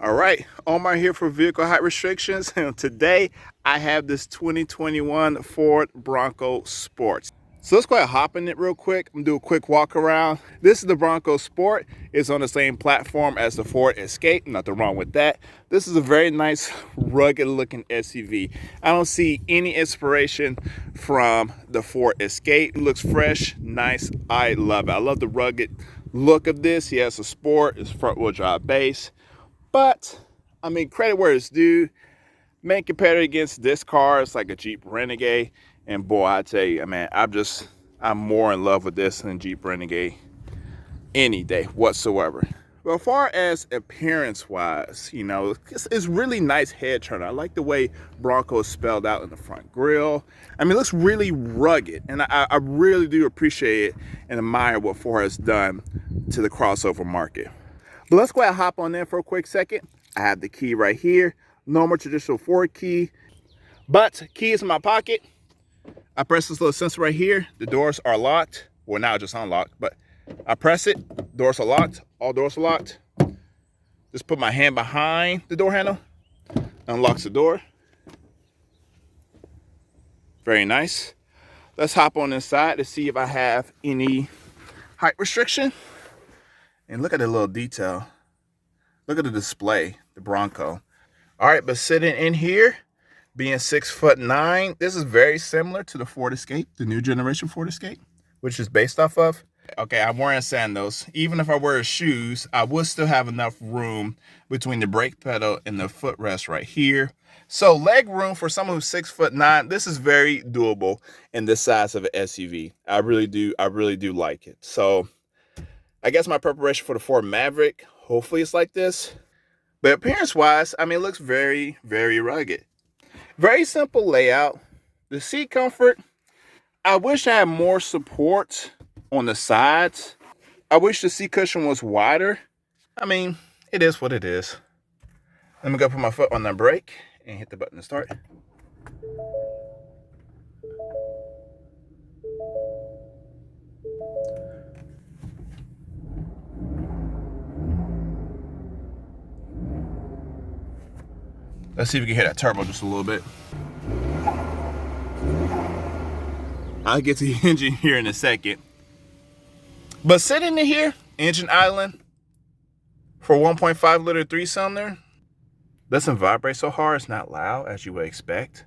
All right, Omar here for Vehicle Height Restrictions, and today I have this 2021 Ford Bronco Sport. So let's go ahead and hop in it real quick. I'm gonna do a quick walk around. This is the Bronco Sport. It's on the same platform as the Ford Escape, nothing wrong with that. This is a very nice, rugged looking SUV. I don't see any inspiration from the Ford Escape. It looks fresh, nice, I love it. I love the rugged look of this. He has a Sport, it's front wheel drive base. But, I mean, credit where it's due. Man, compared it against this car, it's like a Jeep Renegade. And boy, I tell you, man, I'm more in love with this than Jeep Renegade any day whatsoever. But as far as appearance-wise, you know, it's really nice head turn. I like the way Bronco is spelled out in the front grille. I mean, it looks really rugged. And I really do appreciate it and admire what Ford has done to the crossover market. But let's go ahead and hop on in for a quick second. I have the key right here. Normal traditional Ford key. But key is in my pocket. I press this little sensor right here. The doors are locked. Well, now just unlocked. But I press it. Doors are locked. All doors are locked. Just put my hand behind the door handle. Unlocks the door. Very nice. Let's hop on inside to see if I have any height restriction. And look at the little detail. Look at the display, the Bronco. All right, but sitting in here, being 6'9", this is very similar to the Ford Escape, the new generation Ford Escape, which is based off of. Okay, I'm wearing sandals. Even if I wear shoes, I would still have enough room between the brake pedal and the footrest right here. So leg room for someone who's 6'9", this is very doable in this size of an SUV. I really do like it. So I guess my preparation for the Ford Maverick, hopefully it's like this. But appearance-wise, I mean, it looks very, very rugged. Very simple layout. The seat comfort, I wish I had more support on the sides. I wish the seat cushion was wider. I mean, it is what it is. Let me go put my foot on the brake and hit the button to start. Let's see if we can hear that turbo just a little bit. I'll get to the engine here in a second. But sitting in here, engine idling for 1.5 liter 3-cylinder, doesn't vibrate so hard. It's not loud as you would expect.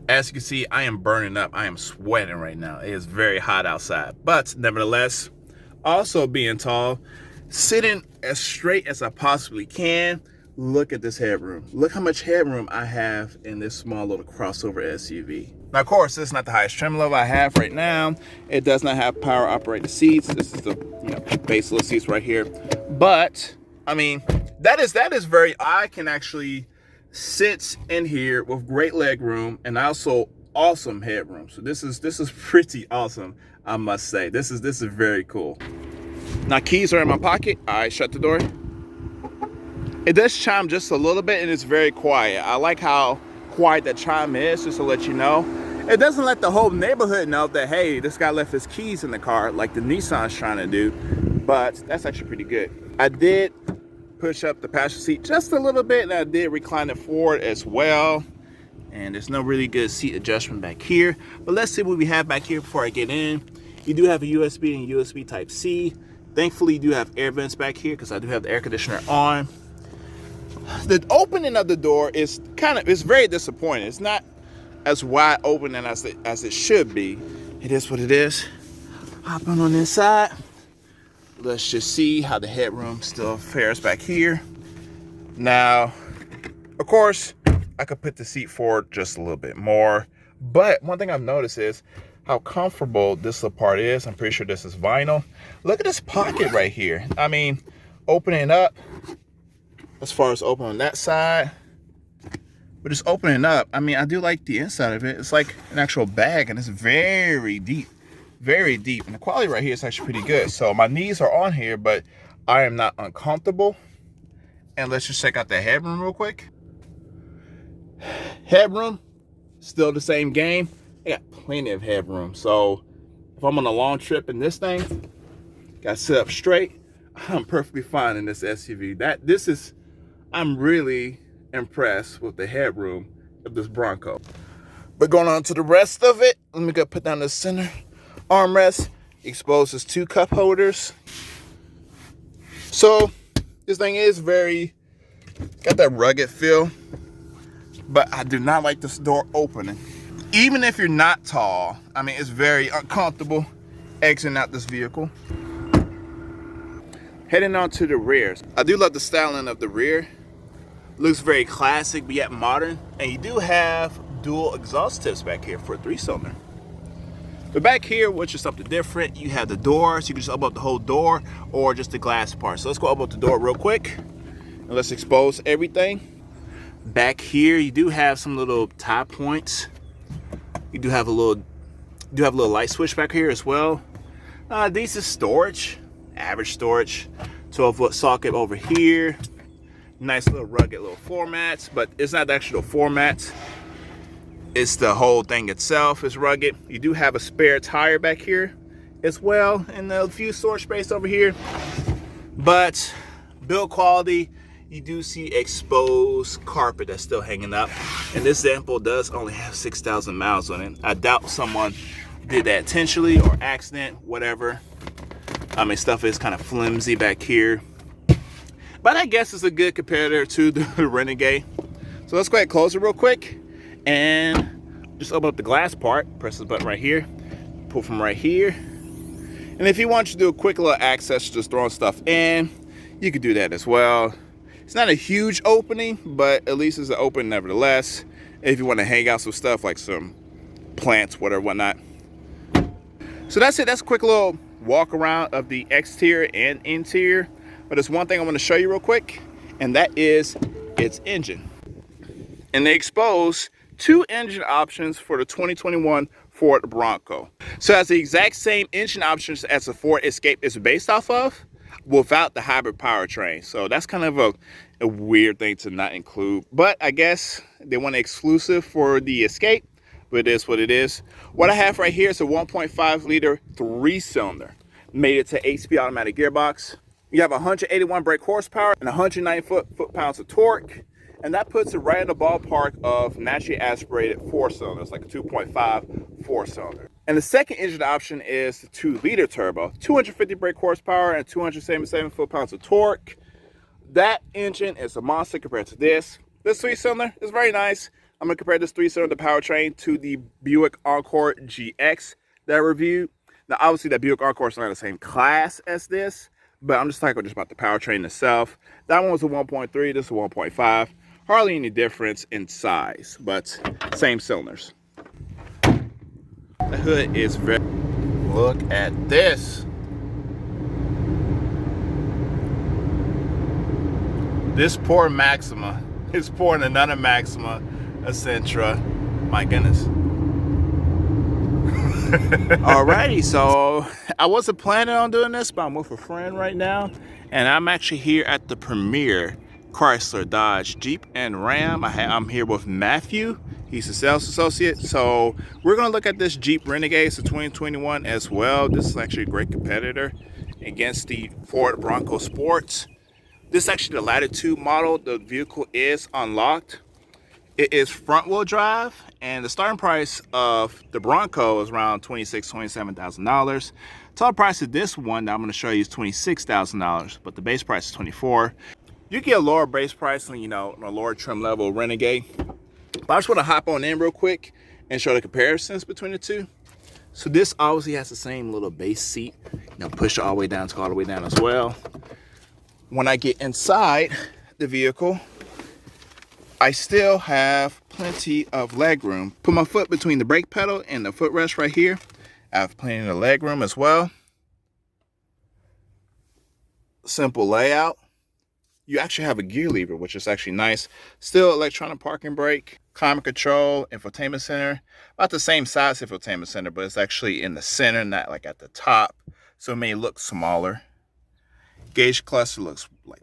As you can see, I am burning up. I am sweating right now. It is very hot outside. But nevertheless, also being tall, sitting as straight as I possibly can. Look at this headroom. Look how much headroom I have in this small little crossover SUV. Now, of course, this is not the highest trim level I have right now. It does not have power operated seats. This is the base little seats right here. But I mean, that is very. I can actually sit in here with great leg room and also awesome headroom. So this is pretty awesome, I must say. This is very cool. Now, keys are in my pocket. I shut the door. It does chime just a little bit and it's very quiet. I like how quiet that chime is, just to let you know. It doesn't let the whole neighborhood know that, hey, this guy left his keys in the car like the Nissan's trying to do, but that's actually pretty good. I did push up the passenger seat just a little bit and I did recline it forward as well. And there's no really good seat adjustment back here. But let's see what we have back here before I get in. You do have a USB and USB Type-C. Thankfully, you do have air vents back here because I do have the air conditioner on. The opening of the door is it's very disappointing. It's not as wide open as it should be. It is what it is. Hop on the inside. Let's just see how the headroom still fares back here. Now, of course, I could put the seat forward just a little bit more. But one thing I've noticed is how comfortable this little part is. I'm pretty sure this is vinyl. Look at this pocket right here. I mean, opening up. As far as opening that side, but just opening up, I mean, I do like the inside of it. It's like an actual bag and it's very deep, and the quality right here is actually pretty good. So my knees are on here, but I am not uncomfortable. And let's just check out the headroom real quick. Headroom, still the same game. I got plenty of headroom. So if I'm on a long trip in this thing, got to sit up straight, I'm perfectly fine in this SUV. This is I'm really impressed with the headroom of this Bronco. But going on to the rest of it, let me go put down the center armrest. Exposes 2 cup holders. So this thing is got that rugged feel, but I do not like this door opening. Even if you're not tall, I mean, it's very uncomfortable exiting out this vehicle. Heading on to the rear. I do love the styling of the rear. Looks very classic, but yet modern. And you do have dual exhaust tips back here for a 3-cylinder. But back here, which is something different, you have the door, so you can just open up the whole door or just the glass part. So let's go open up the door real quick and let's expose everything. Back here, you do have some little tie points. You do have a little light switch back here as well. Decent storage, average storage. 12-foot socket over here. Nice little rugged little floor mats, but it's not the actual floor mats. It's the whole thing itself is rugged. You do have a spare tire back here as well, and a few storage space over here. But build quality, you do see exposed carpet that's still hanging up. And this example does only have 6,000 miles on it. I doubt someone did that intentionally or accident, whatever. I mean, stuff is kind of flimsy back here. But I guess it's a good competitor to the Renegade. So let's go ahead and close it real quick. And just open up the glass part, press this button right here, pull from right here. And if you want to do a quick little access, just throwing stuff in, you could do that as well. It's not a huge opening, but at least it's an open nevertheless. If you want to hang out some stuff like some plants, whatever, whatnot. So that's it. That's a quick little walk around of the exterior and interior. But there's one thing I want to show you real quick, and that is its engine. And they expose 2 engine options for the 2021 Ford Bronco. So it has the exact same engine options as the Ford Escape is based off of, without the hybrid powertrain. So that's kind of a weird thing to not include. But I guess they want an exclusive for the Escape, but it is what it is. What I have right here is a 1.5 liter 3-cylinder. Made it to 8-speed automatic gearbox. You have 181 brake horsepower and 190 foot-pounds of torque. And that puts it right in the ballpark of naturally aspirated 4-cylinders, like a 2.5 4-cylinder. And the second engine option is the 2-liter turbo, 250 brake horsepower and 277 foot-pounds of torque. That engine is a monster compared to this. This 3-cylinder is very nice. I'm gonna compare this 3-cylinder powertrain to the Buick Encore GX that I reviewed. Now, obviously, that Buick Encore is not the same class as this, but I'm just talking just about the powertrain itself. That one was a 1.3, this is a 1.5. Hardly any difference in size, but same cylinders. The hood is very... Look at this. This poor Maxima is pouring another Maxima, a Sentra. My goodness. Alrighty, so I wasn't planning on doing this, but I'm with a friend right now, and I'm actually here at the Premier Chrysler, Dodge, Jeep, and Ram. I'm here with Matthew. He's a sales associate. So we're going to look at this Jeep Renegade. It's a 2021 as well. This is actually a great competitor against the Ford Bronco Sports. This is actually the Latitude model. The vehicle is unlocked. It is front-wheel drive, and the starting price of the Bronco is around $27,000. Total price of this one that I'm going to show you is $26,000, but the base price is $24,000. You get a lower base price on, on a lower trim level Renegade. But I just want to hop on in real quick and show the comparisons between the two. So this obviously has the same little base seat, push it all the way down to all the way down as well. When I get inside the vehicle, I still have plenty of leg room. Put my foot between the brake pedal and the footrest right here. I have plenty of leg room as well. Simple layout. You actually have a gear lever, which is actually nice. Still electronic parking brake, climate control, infotainment center. About the same size infotainment center, but it's actually in the center, not like at the top. So it may look smaller. Gauge cluster looks like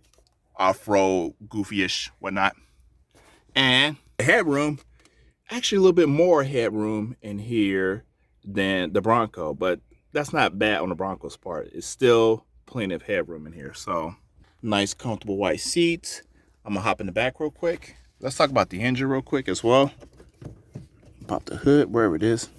off-road, goofy-ish, whatnot. And the headroom, actually a little bit more headroom in here than the Bronco, but that's not bad on the Bronco's part. It's still plenty of headroom in here. So nice, comfortable white seats. I'm gonna hop in the back real quick. Let's talk about the engine real quick as well. Pop the hood, wherever it is.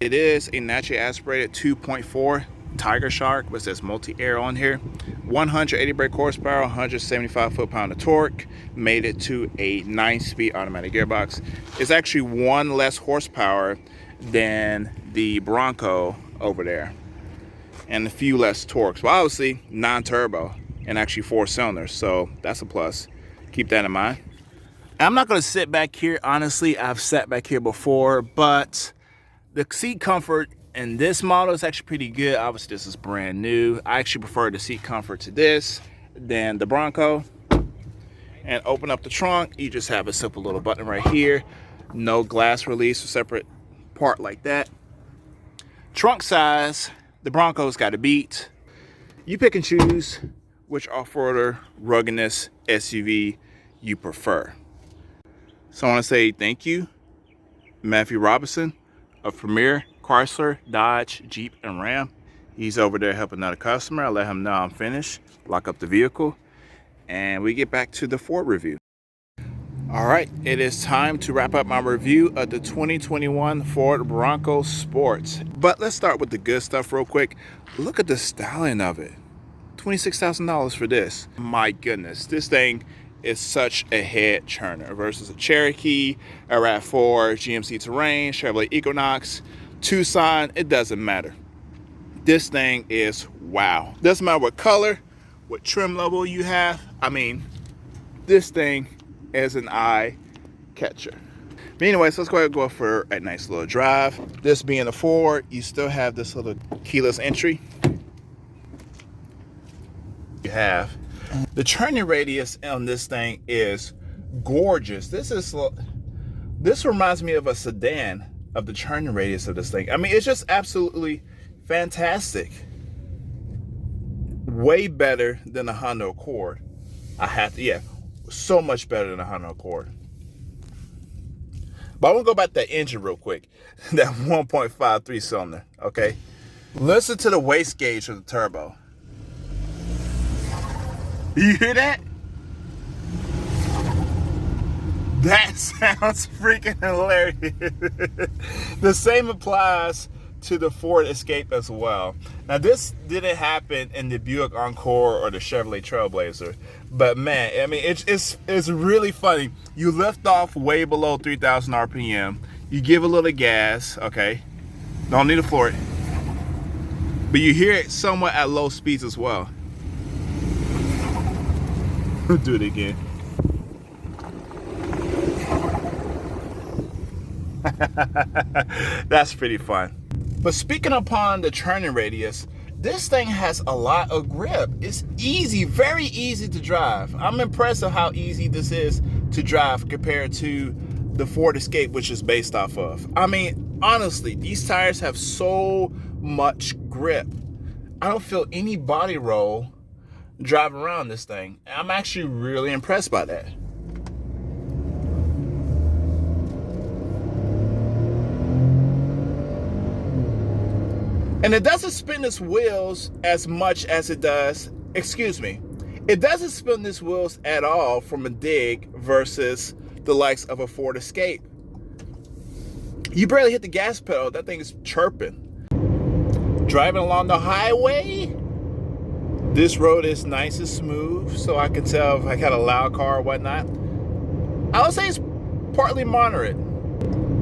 It is a naturally aspirated 2.4 Tiger Shark, but it says multi-air on here. 180 brake horsepower, 175 foot-pound of torque. Made it to a 9-speed automatic gearbox. It's actually 1 less horsepower than the Bronco over there, and a few less torques. Well, obviously non-turbo and actually 4 cylinders, so that's a plus. Keep that in mind. I'm not going to sit back here. Honestly, I've sat back here before, but the seat comfort in this model is actually pretty good. Obviously, this is brand new. I actually prefer the seat comfort to this than the Bronco. And open up the trunk, you just have a simple little button right here. No glass release or separate part like that. Trunk size, the Bronco's got a beat. You pick and choose which off-roader ruggedness SUV you prefer. So I want to say thank you, Matthew Robinson of Premier Chrysler, Dodge, Jeep, and Ram. He's over there helping out a customer. I let him know I'm finished, lock up the vehicle, and we get back to the Ford review. All right, it is time to wrap up my review of the 2021 Ford Bronco Sports. But let's start with the good stuff real quick. Look at the styling of it. $26,000 for this. My goodness, this thing is such a head churner versus a Cherokee, a RAV4, GMC Terrain, Chevrolet Equinox, Tucson. It doesn't matter. This thing is wow. Doesn't matter what color, what trim level you have. I mean, this thing is an eye catcher. But anyways, let's go ahead and go for a nice little drive. This being a Ford, you still have this little keyless entry. You have the turning radius on this thing is gorgeous. This reminds me of a sedan, of the turning radius of this thing. I mean, it's just absolutely fantastic. Way better than the Honda Accord. So much better than the Honda Accord. But I want to go back to that engine real quick. That 1.5 3-cylinder, okay? Listen to the waist gauge of the turbo. You hear that? That sounds freaking hilarious. The same applies to the Ford Escape as well. Now, this didn't happen in the Buick Encore or the Chevrolet Trailblazer, but man, I mean, it's really funny. You lift off way below 3,000 RPM. You give a little gas, okay? Don't need to floor it, but you hear it somewhat at low speeds as well. Do it again. That's pretty fun. But speaking upon the turning radius, this thing has a lot of grip. It's easy, very easy to drive. I'm impressed with how easy this is to drive compared to the Ford Escape, which is based off of. I mean, honestly, these tires have so much grip. I don't feel any body roll driving around this thing. I'm actually really impressed by that. And it doesn't spin its wheels as much as it does, it doesn't spin its wheels at all from a dig versus the likes of a Ford Escape. You barely hit the gas pedal, that thing is chirping. Driving along the highway, this road is nice and smooth, so I can tell if I got a loud car or whatnot. I would say it's partly moderate.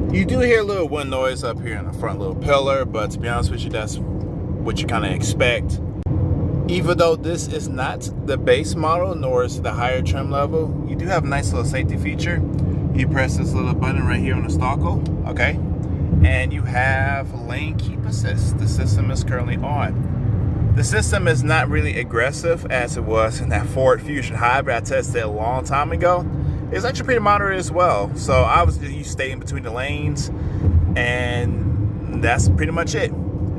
You do hear a little wind noise up here in the front little pillar, but to be honest with you, that's what you kind of expect. Even though this is not the base model, nor is it the higher trim level, you do have a nice little safety feature. You press this little button right here on the stalker, okay? And you have lane keep assist. The system is currently on. The system is not really aggressive as it was in that Ford Fusion Hybrid I tested a long time ago. It's actually pretty moderate as well. So obviously you stay in between the lanes, and that's pretty much it.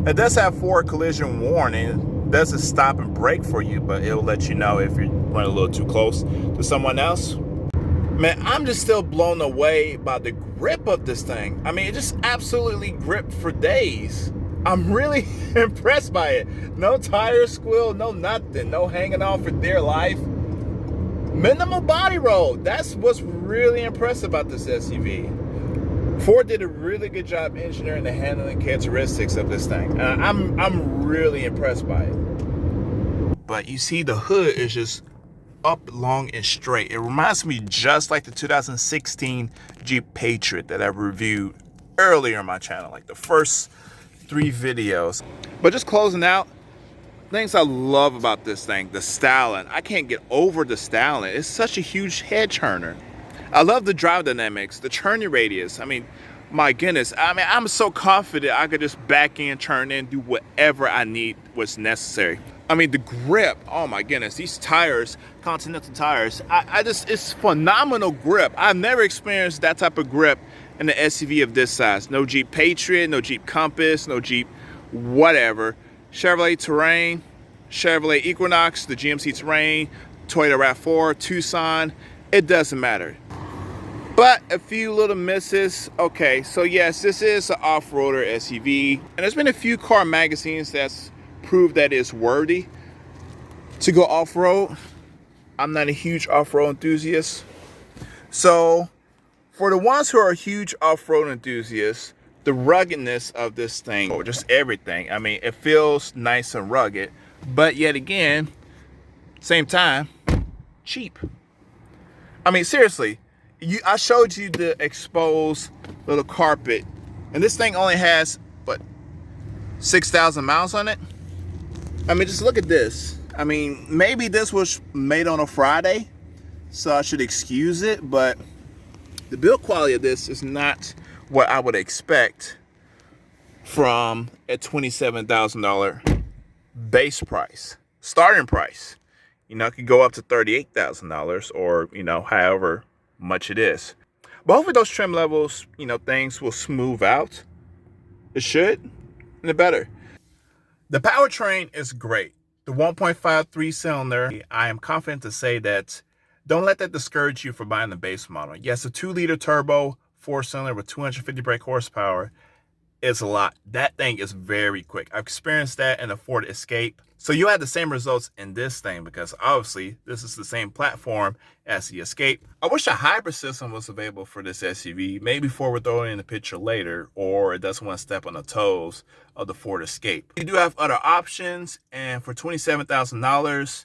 It does have forward collision warning. It doesn't stop and brake for you, but it'll let you know if you're running a little too close to someone else. Man, I'm just still blown away by the grip of this thing. I mean, it just absolutely gripped for days. I'm really impressed by it. No tire squeal, no nothing, no hanging on for dear life. Minimal body roll. That's what's really impressive about this SUV. Ford did a really good job engineering the handling characteristics of this thing. I'm really impressed by it. But you see the hood is just up, long, and straight. It reminds me just like the 2016 Jeep Patriot that I reviewed earlier on my channel, like the first 3 videos. But just closing out, things I love about this thing, the styling. I can't get over the styling. It's such a huge head turner. I love the drive dynamics, the turning radius. I mean, my goodness. I mean, I'm so confident I could just back in, turn in, do whatever I need, what's necessary. I mean, the grip, oh my goodness, these tires, Continental tires, it's phenomenal grip. I've never experienced that type of grip in an SUV of this size. No Jeep Patriot, no Jeep Compass, no Jeep whatever. Chevrolet Terrain, Chevrolet Equinox, the GMC Terrain, Toyota RAV4, Tucson, it doesn't matter. But a few little misses. Okay, so yes, this is an off-roader SUV, and there's been a few car magazines that's proved that it's worthy to go off-road. I'm not a huge off-road enthusiast. So for the ones who are huge off-road enthusiasts, the ruggedness of this thing, or just everything, I mean, it feels nice and rugged, but yet again, same time, cheap. I mean, seriously, I showed you the exposed little carpet, and this thing only has, what, 6,000 miles on it? I mean, just look at this. I mean, maybe this was made on a Friday, so I should excuse it, but the build quality of this is not what I would expect from a $27,000 base price, starting price. You know, it could go up to $38,000 or, you know, however much it is. But hopefully those trim levels, you know, things will smooth out. It should, and it better. The powertrain is great. The 1.53 cylinder, I am confident to say that don't let that discourage you from buying the base model. Yes, a 2-liter turbo 4-cylinder with 250 brake horsepower is a lot. That thing is very quick. I've experienced that in the Ford Escape. So you'll have the same results in this thing because obviously this is the same platform as the Escape. I wish a hybrid system was available for this SUV. Maybe Ford would throw it in the picture later, or it doesn't want to step on the toes of the Ford Escape. You do have other options, and for $27,000,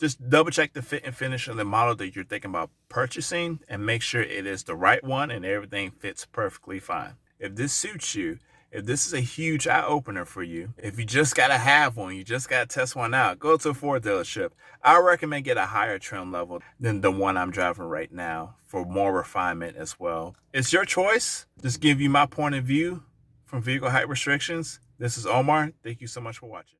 just double check the fit and finish of the model that you're thinking about purchasing and make sure it is the right one and everything fits perfectly fine. If this suits you, if this is a huge eye-opener for you, if you just got to have one, you just got to test one out, go to a Ford dealership. I recommend get a higher trim level than the one I'm driving right now for more refinement as well. It's your choice. Just give you my point of view from Vehicle Height Restrictions. This is Omar. Thank you so much for watching.